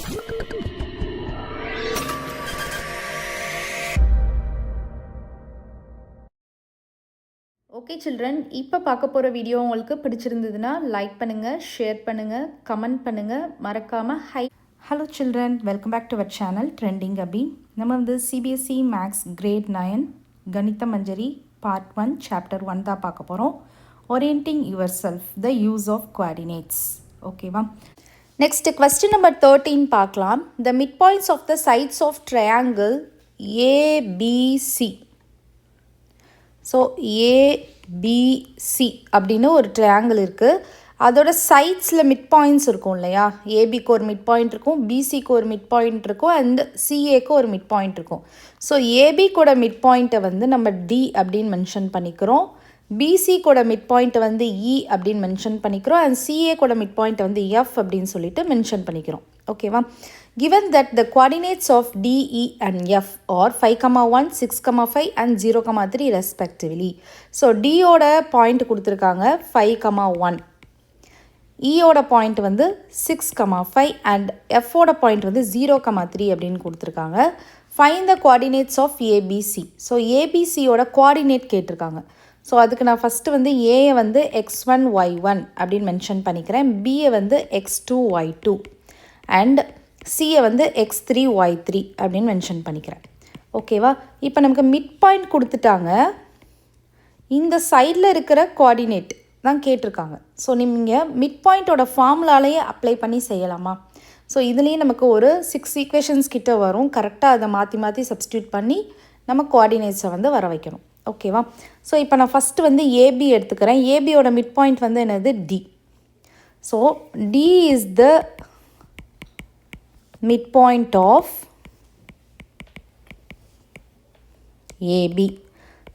Okay children, இப்போ பார்க்க போகிற வீடியோ உங்களுக்கு பிடிச்சிருந்ததுன்னா லைக் பண்ணுங்கள், ஷேர் பண்ணுங்கள், கமெண்ட் பண்ணுங்கள், மறக்காமல் hello children, welcome back to our channel trending Abi. நம்ம வந்து சிபிஎஸ்சி மேக்ஸ் கிரேட் 9 கணித மஞ்சரி பார்ட் 1 சாப்டர் 1 தான் பார்க்க போகிறோம். Orienting yourself the use of coordinates. ஓகேவா? நெக்ஸ்ட் கொஸ்டின் நம்பர் 13 பார்க்கலாம். The mid points of the sides of triangle ABC. So ABC அப்படின்னு ஒரு ட்ரையாங்கிள் இருக்குது. அதோட சைட்ஸில் மிட் பாயிண்ட்ஸ் இருக்கும் இல்லையா? ஏபிக்கு ஒரு மிட் பாயிண்ட் இருக்கும், பிசிக்கு ஒரு மிட் பாயிண்ட் இருக்கும், அண்ட் சிஏக்கு ஒரு மிட் பாயிண்ட் இருக்கும். ஸோ ஏபிக்கோட மிட் பாயிண்ட்டை வந்து நம்ம டி அப்படின்னு மென்ஷன் பண்ணிக்கிறோம், பிசிக்கோட மிட் பாயிண்ட்டை வந்து இ அப்படின்னு மென்ஷன் பண்ணிக்கிறோம், அண்ட் சிஏக்கோட மிட் பாயிண்ட்டை வந்து எஃப் அப்படின்னு சொல்லிட்டு மென்ஷன் பண்ணிக்கிறோம். ஓகேவா? Given that the coordinates of D, E and F are 5,1, 6,5 and 0,3 respectively. So D ஓட பாயிண்ட் கொடுத்துருக்காங்க 5,1, E ஓட பாயிண்ட் வந்து 6,5 and F ஓட பாயிண்ட் வந்து 0,3 அப்படின்னு கொடுத்துருக்காங்க. Find the coordinates of ABC. So ஏபிசியோட கோஆர்டினேட் கேட்டிருக்காங்க. ஸோ அதுக்கு நான் ஃபஸ்ட்டு வந்து ஏயை வந்து x1, y1 அப்படின்னு மென்ஷன் பண்ணிக்கிறேன், பியை வந்து x2, y2 அண்ட் சியை வந்து x3, y3 அப்படின்னு மென்ஷன் பண்ணிக்கிறேன். ஓகேவா? இப்போ நமக்கு மிட் பாயிண்ட் கொடுத்துட்டாங்க, இந்த சைடில் இருக்கிற கோஆர்டினேட் தான் கேட்டிருக்காங்க. ஸோ நீங்கள் மிட் பாயிண்ட்டோட ஃபார்முலாலேயே அப்ளை பண்ணி செய்யலாமா? ஸோ இதுலேயே நமக்கு ஒரு 6 ஈக்குவேஷன்ஸ் கிட்ட வரும். கரெக்டாக அதை மாற்றி மாற்றி சப்ஸ்டியூட் பண்ணி நம்ம கோஆர்டினேட்ஸை வந்து வர வைக்கணும். ஓகேவா? ஸோ இப்போ நான் ஃபஸ்ட்டு வந்து ஏபி எடுத்துக்கிறேன். ஏபியோட மிட் பாயிண்ட் வந்து என்னது? D. So D is the midpoint of AB.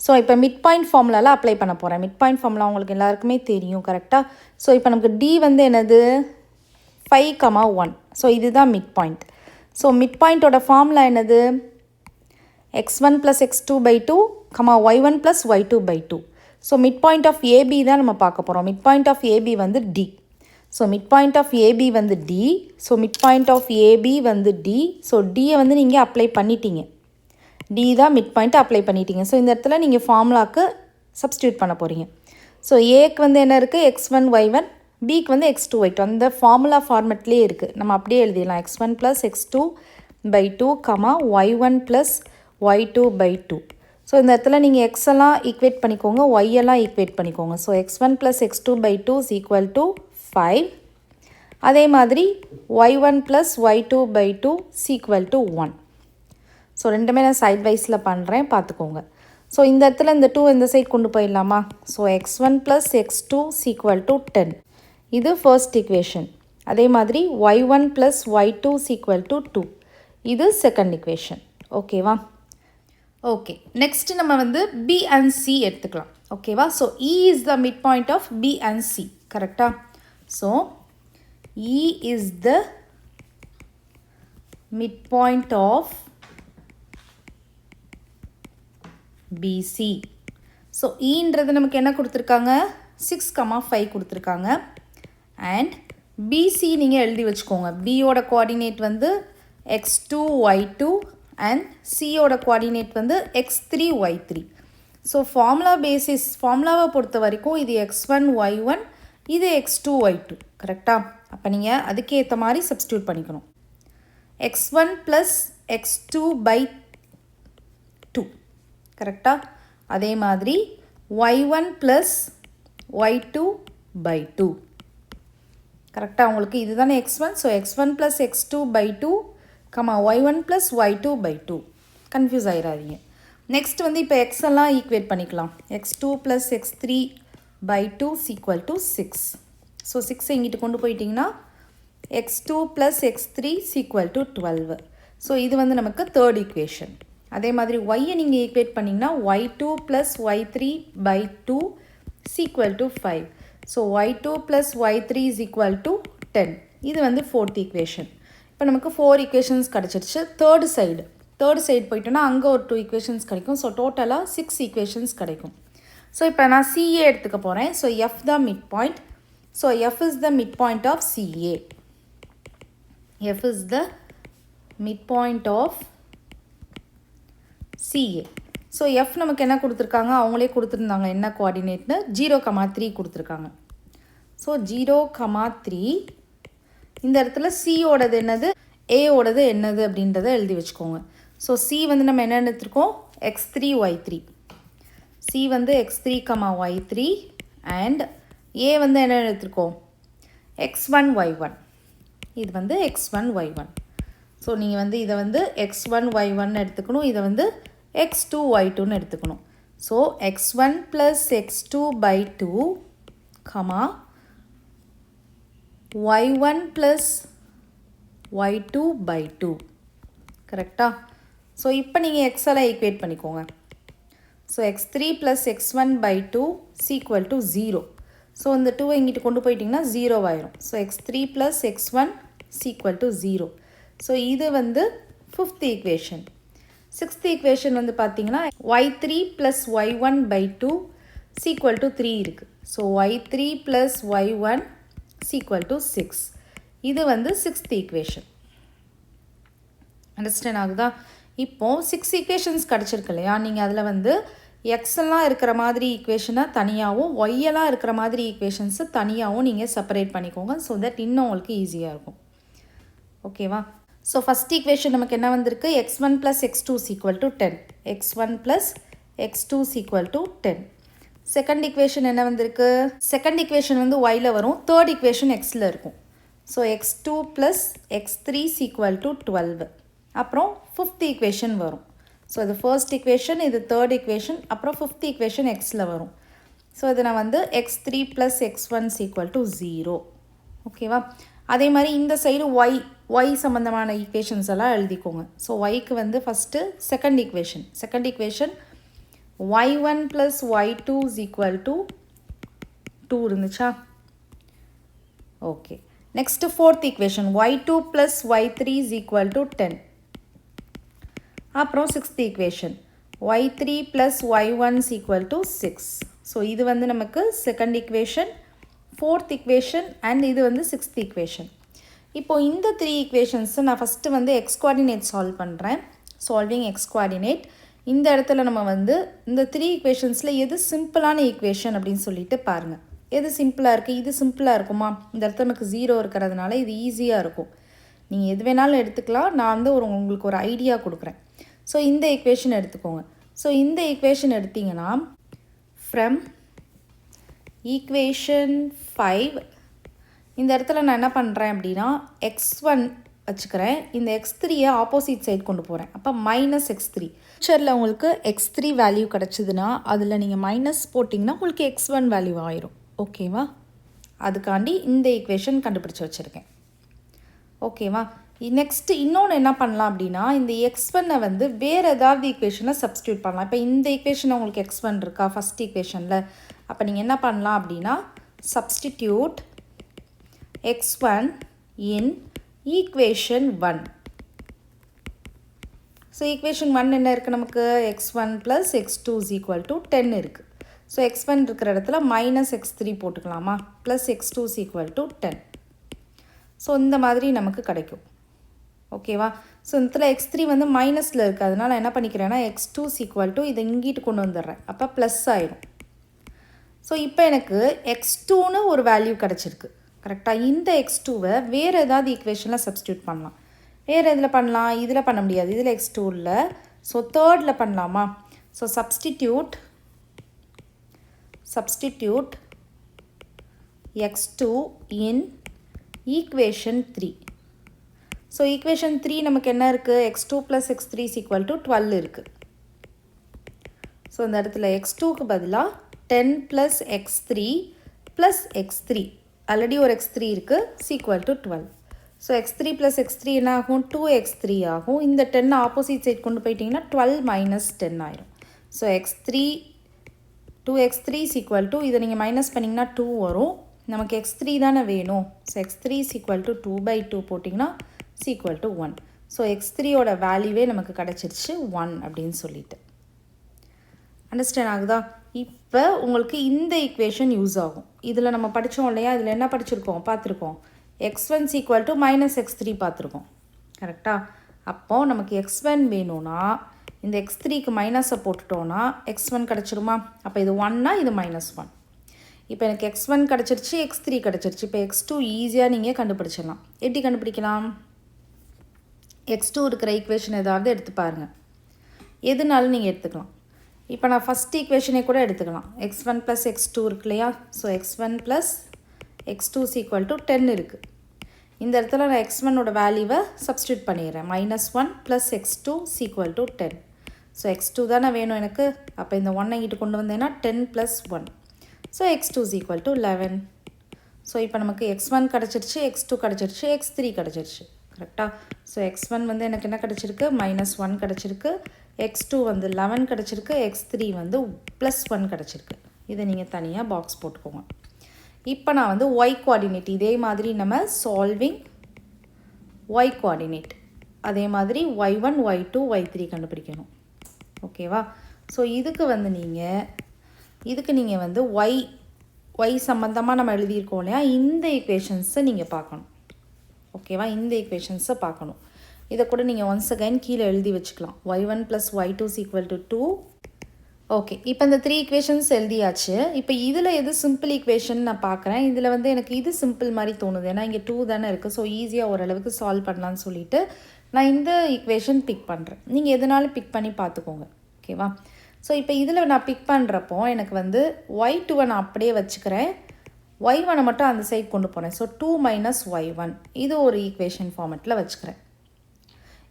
So இப்போ மிட் பாயிண்ட் ஃபார்முலாவில் அப்ளை பண்ண போகிறேன். மிட் பாயிண்ட் ஃபார்முலா உங்களுக்கு எல்லாருக்குமே தெரியும் கரெக்டாக? ஸோ இப்போ நமக்கு டி வந்து என்னது? 5,1. ஸோ இதுதான் மிட் பாயிண்ட். ஸோ மிட் பாயிண்ட்டோட ஃபார்முலா என்னது? x1 + x2/2, y1 + y2/2. So mid point of AB தான் நம்ம பார்க்க போகிறோம். மிட் பாயிண்ட் ஆஃப் ஏபி வந்து D. So mid point of AB வந்து D. So mid point of AB வந்து டி. ஸோ டியை வந்து நீங்கள் அப்ளை பண்ணிட்டீங்க, டி தான் மிட் பாயிண்ட்டை அப்ளை பண்ணிட்டீங்க. ஸோ இந்த இடத்துல நீங்கள் ஃபார்முலாவுக்கு சப்ஸ்டியூட் பண்ண போகிறீங்க. ஸோ ஏக்கு வந்து என்ன இருக்குது? x1, y1, பிக்கு வந்து x2, y2. அந்த ஃபார்முலா ஃபார்மெட்லேயே இருக்குது, நம்ம அப்படியே எழுதிடலாம். x1 + x2/2, y1 + y2/2. So இந்த இடத்துல நீங்கள் எக்ஸ் எல்லாம் ஈக்குவேட் பண்ணிக்கோங்க, ஒய் எல்லாம் ஈக்குவேட் பண்ணிக்கோங்க. So x1 + x2/2 = 5. அதே மாதிரி y1 + y2/2 = 1. ஸோ ரெண்டுமே நான் சைட் வைஸில் பண்ணுறேன், பார்த்துக்கோங்க. ஸோ இந்த இடத்துல இந்த 2 இந்த சைட் கொண்டு போயிடலாமா? So x1 + x2 = 10. இது ஃபர்ஸ்ட் ஈக்குவேஷன். அதே மாதிரி y1 + y2 = 2. இது செகண்ட் ஈக்குவேஷன். ஓகேவா? ஓகே, நெக்ஸ்ட் நம்ம வந்து B and C எடுத்துக்கலாம். ஓகேவா? So E is the midpoint of B and C. கரெக்டாக? So E is the midpoint of BC. So Eன்றது நமக்கு என்ன கொடுத்துருக்காங்க? 6,5 கொடுத்துருக்காங்க. அண்ட் BC நீங்கள் எழுதி வச்சுக்கோங்க. Bயோட கோஆர்டினேட் வந்து x2, y2 அண்ட் Cயோட கோஆர்டினேட் வந்து x3, y3. ஸோ ஃபார்முலாவை பொறுத்த வரைக்கும் இது x1, y1, இது x2, y2. கரெக்டாக? அப்போ நீங்கள் அதுக்கேற்ற மாதிரி சப்ஸ்டியூட் பண்ணிக்கணும். x1 + x2/2. கரெக்டாக? அதே மாதிரி y1 + y2/2. கரெக்டாக? உங்களுக்கு இதுதானே x1. So x1 + x2/2, y1 + y2/2. Confuse ஆகிடாதீங்க. Next வந்து இப்போ எக்ஸ் எல்லாம் ஈக்குவேட் பண்ணிக்கலாம். x2 + x3/2 = 6. ஸோ 6 இங்கிட்டு கொண்டு போயிட்டிங்கன்னா x2 + x3 = 12. ஸோ இது வந்து நமக்கு தேர்ட் ஈக்குவேஷன். அதே மாதிரி ஒய்யை நீங்கள் ஈக்குவேட் பண்ணிங்கன்னா y2 + y3/2 = 5. So y2 + y3 = 10. இது வந்து ஃபோர்த் ஈக்குவேஷன். இப்போ நமக்கு 4 ஈக்குவேஷன்ஸ் கிடச்சிருச்சு. தேர்டு சைடு போயிட்டோன்னா அங்கே ஒரு 2 ஈக்குவேஷன்ஸ் கிடைக்கும். ஸோ டோட்டலாக 6 ஈக்குவேஷன்ஸ் கிடைக்கும். ஸோ இப்போ நான் சிஏ எடுத்துக்க போகிறேன். ஸோ எஃப் தான் mid point. So F is the mid point of CA. F is the midpoint of CA. So F நமக்கு என்ன கொடுத்துருக்காங்க, அவங்களே கொடுத்துருந்தாங்க என்ன கோஆர்டினேட்னு 0,3 கொடுத்துருக்காங்க. ஸோ 0,3 இந்த இடத்துல சியோடது என்னது, ஏயோடது என்னது அப்படின்றத எழுதி வச்சுக்கோங்க. ஸோ சி வந்து நம்ம என்ன எடுத்துருக்கோம், x3 y3. சி வந்து x3, y3 அண்ட் ஏ வந்து என்ன எடுத்துருக்கோம், x1 y1. இது வந்து x1 y1. ஸோ நீங்கள் வந்து இதை வந்து x1 y1 எடுத்துக்கணும், இதை வந்து x2 y2ன்னு எடுத்துக்கணும். So x1 + x2 by 2, y1 + y2 by 2. கரெக்டா? ஸோ இப்போ நீங்கள் எக்ஸெல்லாம் ஈக்குவேட் பண்ணிக்கோங்க. So x3 + x1 by 2 = 0. So இந்த 2 இங்கிட்டு கொண்டு போயிட்டிங்கன்னா 0 ஆயிரும். So x3 + x1 = 0. ஸோ இது வந்து 5th ஈக்குவேஷன். 6th ஈக்குவேஷன் வந்து பார்த்தீங்கன்னா y3 + y1 by 2 = 3 இருக்குது. So y3 + y1 = 6. இது வந்து 6th ஈக்குவேஷன். அண்டர்ஸ்டாண்ட் ஆகுதா? இப்போது 6 ஈக்குவேஷன்ஸ் கிடச்சிருக்கு இல்லையா, நீங்கள் அதில் வந்து எக்ஸெல்லாம் இருக்கிற மாதிரி ஈக்குவேஷனை தனியாகவும் ஒய்யெல்லாம் இருக்கிற மாதிரி ஈக்குவேஷன்ஸை தனியாகவும் நீங்கள் செப்பரேட் பண்ணிக்கோங்க. ஸோ தட் இன்னும் உங்களுக்கு ஈஸியாக இருக்கும். ஓகேவா? ஸோ ஃபஸ்ட் ஈக்குவேஷன் நமக்கு என்ன வந்திருக்கு, x1 + x2 = 10. x1 + x2 = 10. Second equation என்ன வந்திருக்கு, செகண்ட் ஈக்குவேஷன் வந்து ஒயில் வரும், தேர்ட் ஈக்குவேஷன் எக்ஸில் இருக்கும். So x2 + x3 = 12. அப்புறம் 5th ஈக்குவேஷன் வரும். ஸோ இது ஃபர்ஸ்ட் ஈக்குவேஷன், இது தேர்ட் ஈக்குவேஷன், அப்புறம் 5th ஈக்குவேஷன் எக்ஸில் வரும். ஸோ இது நான் வந்து x3 + x1 = 0. ஓகேவா? அதே மாதிரி இந்த சைடு ஒய் சம்மந்தமான ஈக்குவேஷன்ஸ் எல்லாம் எழுதிக்கோங்க. ஸோ ஒய்க்கு வந்து first second equation y1 + y2 = 2 இருந்துச்சா? Okay. Next fourth equation y2 + y3 = 10. அப்புறம் 6th equation y3 + y1 = 6. So இது வந்து நமக்கு second equation, fourth equation and இது வந்து 6th ஈக்குவேஷன். இப்போது இந்த 3 ஈக்குவேஷன்ஸை நான் ஃபஸ்ட்டு வந்து எக்ஸ் கோஆர்டினேட் சால்வ் பண்ணுறேன். Solving X coordinate. இந்த இடத்துல நம்ம வந்து இந்த 3 ஈக்குவேஷன்ஸில் எது சிம்பிளான ஈக்குவேஷன் அப்படின்னு சொல்லிட்டு பாருங்கள். எது சிம்பிளாக இருக்குது, இது சிம்பிளாக இருக்குமா, இந்த இடத்துல நமக்கு 0 இருக்கிறதுனால இது ஈஸியாக இருக்கும். நீங்கள் எது வேணாலும் எடுத்துக்கலாம், நான் வந்து உங்களுக்கு ஒரு ஐடியா கொடுக்குறேன். ஸோ இந்த ஈக்குவேஷன் எடுத்துக்கோங்க. ஸோ இந்த ஈக்குவேஷன் எடுத்திங்கன்னா ஃப்ரம் ஈக்குவேஷன் 5 இந்த இடத்துல நான் என்ன பண்ணுறேன் அப்படின்னா x1 வச்சுக்கிறேன், இந்த x3யை ஆப்போசிட் சைட் கொண்டு போகிறேன். அப்போ -x3. ஃபியூச்சரில் உங்களுக்கு x3 வேல்யூ கிடச்சிதுன்னா அதில் நீங்கள் மைனஸ் போட்டிங்கன்னா உங்களுக்கு x1 வேல்யூ ஆயிரும். ஓகேவா? அதுக்காண்டி இந்த ஈக்குவேஷன் கண்டுபிடிச்சி வச்சுருக்கேன். ஓகேவா? நெக்ஸ்ட்டு இன்னொன்று என்ன பண்ணலாம் அப்படின்னா, இந்த x1 வந்து வேறு ஏதாவது ஈக்குவேஷனை சப்ஸ்டியூட் பண்ணலாம். இப்போ இந்த ஈக்குவேஷன் உங்களுக்கு x1 இருக்கா ஃபஸ்ட் ஈக்குவேஷனில், அப்போ நீங்கள் என்ன பண்ணலாம் அப்படின்னா சப்ஸ்டிடியூட் x1 இன் ஈக்குவேஷன் 1. ஸோ ஈக்குவேஷன் 1 என்ன இருக்குது நமக்கு, x1 + x2 = 10 இருக்குது. ஸோ x1 இருக்கிற இடத்துல -x3 போட்டுக்கலாமா, +x2 = 10. ஸோ இந்த மாதிரி நமக்கு கிடைக்கும். ஓகேவா? ஸோ இதில் x3 வந்து மைனஸில் இருக்குது, அதனால் என்ன பண்ணிக்கிறேன்னா x2 = இதை இங்கிட்டு கொண்டு வந்துடுறேன். அப்போ ப்ளஸ் ஆயிடும். ஸோ இப்போ எனக்கு x2ன்னு ஒரு வேல்யூ கிடச்சிருக்கு. கரெக்டாக? இந்த x2வை வேறு ஏதாவது ஈக்குவேஷனில் சப்ஸ்டியூட் பண்ணலாம். வேறு எதில் பண்ணலாம், இதில் பண்ண முடியாது, இதில் x2 இல்லை. ஸோ தேர்டில் பண்ணலாமா? ஸோ சப்ஸ்டிடியூட் x2 இன் ஈக்குவேஷன் 3. ஸோ ஈக்குவேஷன் 3 நமக்கு என்ன இருக்குது, x2 + x3 = 12 இருக்குது. ஸோ இந்த இடத்துல x2க்கு பதிலாக 10 + x3 + x3, ஆல்ரெடி ஒரு x3 இருக்குது, = 12. ஸோ x3 + x3 என்ன ஆகும், 2x3 ஆகும். இந்த 10 ஆப்போசிட் சைட் கொண்டு போயிட்டிங்கன்னா 12 - 10 ஆயிரும். ஸோ x3 = இதை நீங்கள் மைனஸ் பண்ணிங்கன்னா 2 வரும். நமக்கு x3 தானே வேணும். ஸோ x3 = 2/2 போட்டிங்கன்னா = 1. ஸோ x3யோட வேல்யூவே நமக்கு கிடச்சிருச்சு 1 அப்படின்னு சொல்லிட்டு. அண்டர்ஸ்டாண்ட் ஆகுதா? இப்போ உங்களுக்கு இந்த ஈக்குவேஷன் யூஸ் ஆகும். இதில் நம்ம படித்தோம் இல்லையா, இதில் என்ன படிச்சிருக்கோம் பார்த்துருக்கோம், x1 equal to minus x3 பார்த்துருக்கோம் கரெக்டாக. அப்போது நமக்கு x1 வேணும்னா இந்த x3க்கு மைனஸை போட்டுட்டோன்னா x1 கிடச்சிருமா. அப்போ இது 1னா இது -1. இப்போ எனக்கு x1 கிடச்சிருச்சு, x3 கிடச்சிருச்சு. இப்போ x2 ஈஸியாக நீங்கள் கண்டுபிடிச்சிடலாம். எப்படி கண்டுபிடிக்கலாம்? x2 இருக்கிற ஈக்குவேஷன் ஏதாவது எடுத்து பாருங்கள், எதுனாலும் நீங்கள் எடுத்துக்கலாம். இப்போ நான் ஃபஸ்ட் ஈக்குவேஷனை கூட எடுத்துக்கலாம். x1 + x2 இருக்கு இல்லையா. ஸோ x1 + x2 = 10 இருக்குது. இந்த இடத்துல நான் x1ஓட வேல்யூவை சப்ஸ்டியூட் பண்ணிடுறேன். -1 + x2 = 10. ஸோ x2 தானே வேணும் எனக்கு. அப்போ இந்த 1 இங்கிட்டு கொண்டு வந்தேன்னா 10 + 1. So x2 = 11. ஸோ இப்போ நமக்கு x1 கிடச்சிருச்சு, x2 கிடச்சிருச்சு, x3 கிடச்சிருச்சு கரெக்டாக. ஸோ x1 வந்து எனக்கு என்ன கிடச்சிருக்கு, -1 கிடச்சிருக்கு. x2 வந்து 11 கிடச்சிருக்கு. x3 வந்து +1 கிடச்சிருக்கு. இதை நீங்கள் தனியாக பாக்ஸ் போட்டுக்கோங்க. இப்போ நான் வந்து y கோஆர்டினேட் இதே மாதிரி நம்ம சால்விங் y கோஆர்டினேட் அதே மாதிரி y1 y2 y3 கண்டுபிடிக்கணும். ஓகேவா. ஸோ இதுக்கு நீங்கள் வந்து y சம்மந்தமாக நம்ம எழுதியிருக்கோம் இல்லையா, இந்த ஈக்குவேஷன்ஸை நீங்கள் பார்க்கணும். ஓகேவா. இந்த ஈக்குவேஷன்ஸை பார்க்கணும். இதை கூட நீங்கள் ஒன்ஸ் அகைன் கீழே எழுதி வச்சுக்கலாம். y1 + y2 = 2. ஓகே, இப்போ இந்த 3 ஈக்குவேஷன்ஸ் எழுதியாச்சு. இப்போ இதில் எது சிம்பிள் ஈக்குவேஷன் நான் பார்க்குறேன். இதில் வந்து எனக்கு இது சிம்பிள் மாதிரி தோணுது, ஏன்னா இங்கே 2 தானே இருக்குது. ஸோ ஈஸியாக ஓரளவுக்கு சால்வ் பண்ணலான்னு சொல்லிட்டு நான் இந்த ஈக்குவேஷன் பிக் பண்ணுறேன். நீங்கள் எதுனாலும் பிக் பண்ணி பார்த்துக்கோங்க. ஓகேவா. ஸோ இப்போ இதில் நான் பிக் பண்ணுறப்போ எனக்கு வந்து y2 நான் அப்படியே வச்சுக்கிறேன், y1 மட்டும் அந்த சைட் கொண்டு போகிறேன். ஸோ 2 - y1 இது ஒரு ஈக்குவேஷன் ஃபார்மெட்டில் வச்சுக்கிறேன்.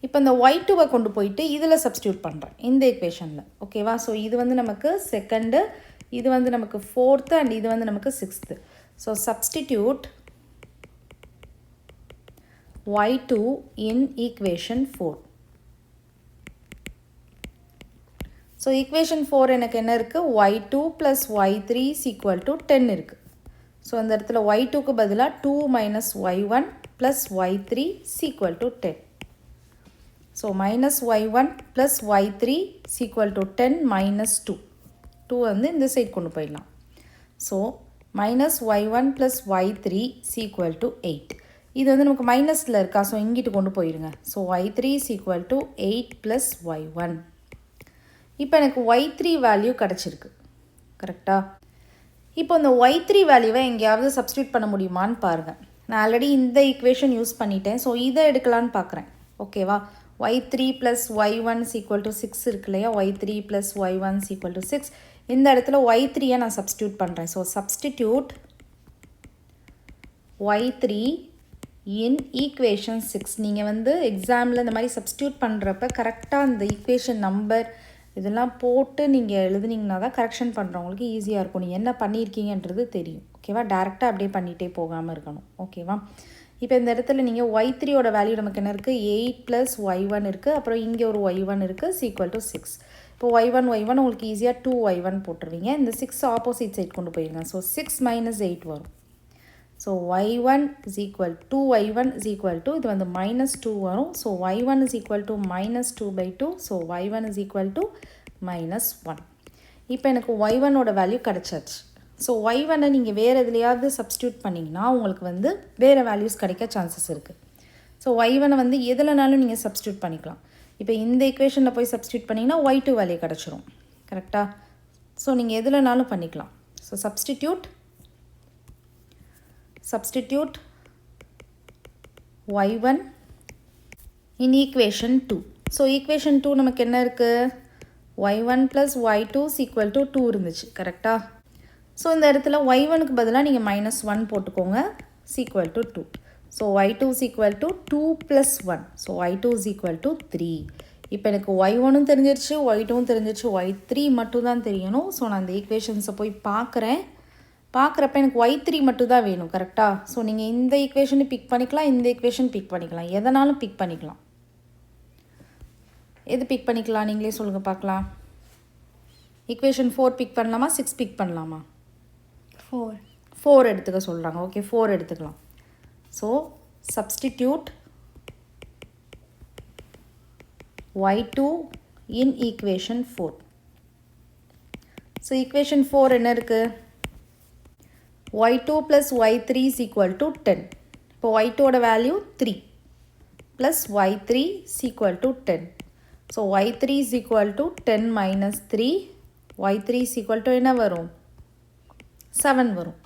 இப்போ இந்த y2 கொண்டு போயிட்டு இதில் சப்ஸ்டியூட் பண்ணுறேன் இந்த ஈக்குவேஷனில். ஓகேவா. ஸோ இது வந்து நமக்கு செகண்டு, இது வந்து நமக்கு 4th அண்ட் இது வந்து நமக்கு 6th. So substitute y2 in equation 4. So equation 4 எனக்கு என்ன இருக்குது, y2 + y3 = 10 இருக்குது. ஸோ அந்த இடத்துல y2க்கு பதிலாக 2 - y1 + y3 = 10. So -y1 + y3 = 10 - 2 வந்து இந்த சைட் கொண்டு போயிடலாம். So -y1 + y3 = 8. இது வந்து நமக்கு மைனஸில் இருக்கா, ஸோ இங்கிட்டு கொண்டு போயிடுங்க. So y3 = 8 + y1. இப்போ எனக்கு y3 வேல்யூ கிடச்சிருக்கு கரெக்டாக. இப்போ இந்த y3 வேல்யூவை எங்கேயாவது சப்ஸ்டியூட் பண்ண முடியுமான்னு பாருங்கள். நான் ஆல்ரெடி இந்த ஈக்குவேஷன் யூஸ் பண்ணிட்டேன். ஸோ இதை எடுக்கலான்னு பார்க்குறேன். ஓகேவா. y3 + y1 = 6 இருக்கு இல்லையா. y3 + y1 = 6. இந்த இடத்துல y3யை நான் சப்ஸ்டியூட் பண்ணுறேன். So substitute y3 in equation 6. நீங்கள் வந்து எக்ஸாமில் இந்த மாதிரி சப்ஸ்டியூட் பண்ணுறப்ப கரெக்டாக அந்த ஈக்குவேஷன் நம்பர் இதெல்லாம் போட்டு நீங்கள் எழுதுனீங்கன்னா தான் கரெக்ஷன் பண்ணுறவங்களுக்கு ஈஸியாக இருக்கும். நீங்கள் என்ன பண்ணியிருக்கீங்கன்றது தெரியும். ஓகேவா. டேரெக்டாக அப்படியே பண்ணிகிட்டே போகாமல் இருக்கணும். ஓகேவா. இப்போ இந்த இடத்துல நீங்கள் y3யோட வேல்யூ நமக்கு என்ன இருக்குது, 8 + y1 இருக்குது. அப்புறம் இங்கே ஒரு y1 இருக்குது = 6. இப்போ y1 உங்களுக்கு ஈஸியாக 2y1 போட்டுருவீங்க. இந்த 6 ஆப்போசிட் சைட் கொண்டு போயிருங்க. ஸோ 6 - 8 வரும். ஸோ y1 = 2y1 = இது வந்து -2 வரும். So y1 = -2/2. So y1 = -1. இப்போ எனக்கு y1ஓட வேல்யூ கிடச்சாச்சு. ஸோ y1-ஐ நீங்கள் வேறு எதுலையாவது சப்ஸ்டியூட் பண்ணிங்கன்னா உங்களுக்கு வந்து வேறு வேல்யூஸ் கிடைக்க சான்சஸ் இருக்குது. ஸோ y1-ஐ வந்து எதுலனாலும் நீங்கள் சப்ஸ்டியூட் பண்ணிக்கலாம். இப்போ இந்த ஈக்குவேஷனில் போய் சப்ஸ்டியூட் பண்ணிங்கன்னா y2 வேல்யூ கிடச்சிரும் கரெக்டாக. ஸோ நீங்கள் எதுலனாலும் பண்ணிக்கலாம். So substitute y1 in equation 2. So equation 2 நமக்கு என்ன இருக்குது, y1 + y2 = 2 இருந்துச்சு கரெக்டாக. ஸோ இந்த இடத்துல y1க்கு பதிலாக நீங்கள் -1 போட்டுக்கோங்க = 2. So y2 = 2 + 1. So y2 = 3. இப்போ எனக்கு y1ம் தெரிஞ்சிருச்சு, y2ம் தெரிஞ்சிருச்சு, y3 மட்டும் தான் தெரியணும். ஸோ நான் இந்த ஈக்குவேஷன்ஸை போய் பார்க்குறப்ப எனக்கு y3 மட்டும் தான் வேணும் கரெக்டாக. ஸோ நீங்கள் இந்த ஈக்குவேஷனை பிக் பண்ணிக்கலாம், இந்த ஈக்குவேஷன் பிக் பண்ணிக்கலாம், எதனாலும் பிக் பண்ணிக்கலாம். எது பிக் பண்ணிக்கலாம் நீங்களே சொல்லுங்கள் பார்க்கலாம். ஈக்குவேஷன் 4 பிக் பண்ணலாமா, 6 பிக் பண்ணலாமா? 4 எடுத்துக்க சொல்கிறாங்க. ஓகே, 4 எடுத்துக்கலாம். So substitute y2 in equation 4. So equation 4 என்ன இருக்குது, y2 + y3 = 10. இப்போ y2 value 3 plus y3 is equal to 10. So y3 is equal to 10 minus 3. y3 is equal to என்ன வரும்? 7 வரும்.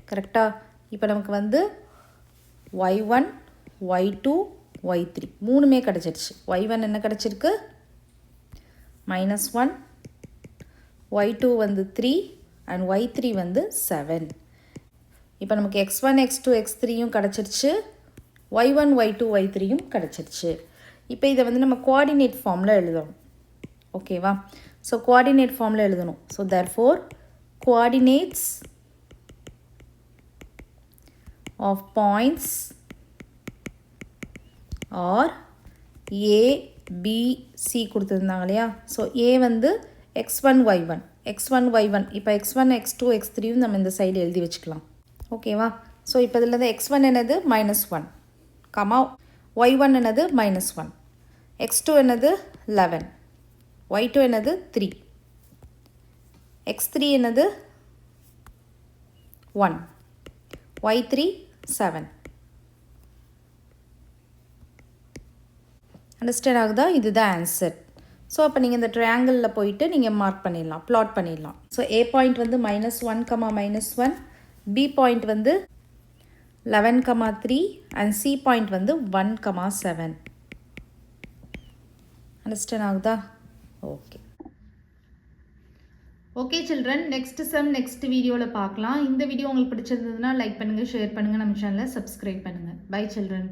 கரெக்டா? இப்போ நமக்கு வந்து y1, y2, y3 மூணுமே கிடச்சிருச்சு. y1 என்ன கிடச்சிருக்கு? -1, y2 வந்து 3 and y3 வந்து 7. இப்போ நமக்கு x1, x2, x3யும் கிடச்சிருச்சு. y1, y2, y3யும் கிடச்சிருச்சு. இப்போ இதை வந்து நம்ம கோஆர்டினேட் ஃபார்மில் எழுதணும். ஓகேவா? ஸோ கோஆர்டினேட் ஃபார்மில் எழுதணும். So therefore coordinates of points are A, B, C கொடுத்துருந்தாங்க இல்லையா? ஸோ A வந்து x1, y1 x1, y1 இப்போ x1, x2, x3யும் நம்ம இந்த சைடு எழுதி வச்சுக்கலாம். ஓகேவா? ஸோ இப்போ இதில் தான் x1 என்னது -1 கமா y1 என்னது -1 x2 என்னது 11 y2 என்னது 3 x3 என்னது 1 y3 7. அண்டர்ஸ்டாண்ட் ஆகுதா? இதுதான் ஆன்சர். ஸோ அப்போ நீங்கள் இந்த ட்ரையாங்கிளில் போயிட்டு நீங்கள் மார்க் பண்ணிடலாம், ப்ளாட் பண்ணிடலாம். ஸோ A பாயிண்ட் வந்து -1, -1 B பாயிண்ட் வந்து 11, 3 and C பாயிண்ட் வந்து 1, 7. அண்டர்ஸ்டாண்ட் ஆகுதா? Okay okay children, next sum next வீடியோவில் பார்க்கலாம். இந்த வீடியோ உங்களுக்கு பிடிச்சிருந்ததுன்னா லைக் பண்ணுங்கள், ஷேர் பண்ணுங்கள், நம்ம சேனலை சப்ஸ்கிரைப் பண்ணுங்கள். Bye children.